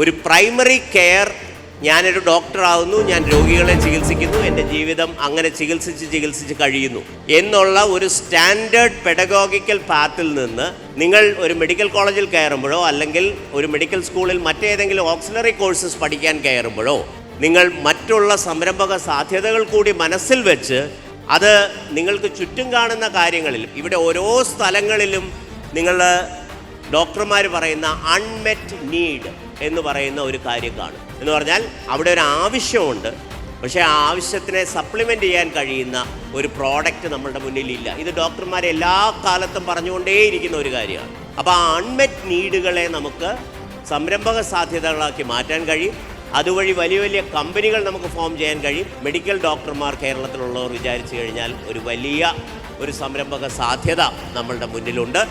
ഒരു primary care, ഞാനൊരു ഡോക്ടറാകുന്നു, ഞാൻ രോഗികളെ ചികിത്സിക്കുന്നു, എൻ്റെ ജീവിതം അങ്ങനെ ചികിത്സിച്ച് കഴിയുന്നു എന്നുള്ള ഒരു സ്റ്റാൻഡേർഡ് പെഡഗോഗിക്കൽ പാത്തിൽ നിന്ന് നിങ്ങൾ ഒരു മെഡിക്കൽ കോളേജിൽ കയറുമ്പോഴോ അല്ലെങ്കിൽ ഒരു മെഡിക്കൽ സ്കൂളിൽ മറ്റേതെങ്കിലും ഓക്സിലറി കോഴ്സസ് പഠിക്കാൻ കയറുമ്പോഴോ നിങ്ങൾ മറ്റുള്ള സംരംഭക സാധ്യതകൾ കൂടി മനസ്സിൽ വെച്ച് അത് നിങ്ങൾക്ക് ചുറ്റും കാണുന്ന കാര്യങ്ങളിൽ, ഇവിടെ ഓരോ സ്ഥലങ്ങളിലും നിങ്ങൾ ഡോക്ടർമാർ പറയുന്ന അൺമെറ്റ് നീഡ് എന്ന് പറയുന്ന ഒരു കാര്യം കാണും. എന്ന് പറഞ്ഞാൽ അവിടെ ഒരു ആവശ്യമുണ്ട്, പക്ഷേ ആ ആവശ്യത്തിനെ സപ്ലിമെൻ്റ് ചെയ്യാൻ കഴിയുന്ന ഒരു പ്രോഡക്റ്റ് നമ്മളുടെ മുന്നിലില്ല. ഇത് ഡോക്ടർമാർ എല്ലാ കാലത്തും പറഞ്ഞുകൊണ്ടേയിരിക്കുന്ന ഒരു കാര്യമാണ്. അപ്പോൾ ആ അൺമെറ്റ് നീഡുകളെ നമുക്ക് സംരംഭക സാധ്യതകളാക്കി മാറ്റാൻ കഴിയും. അതുവഴി വലിയ വലിയ കമ്പനികൾ നമുക്ക് ഫോം ചെയ്യാൻ കഴിയും. മെഡിക്കൽ ഡോക്ടർമാർ കേരളത്തിലുള്ളവർ വിചാരിച്ചു കഴിഞ്ഞാൽ ഒരു വലിയ ഒരു സംരംഭക സാധ്യത നമ്മളുടെ മുന്നിലുണ്ട്.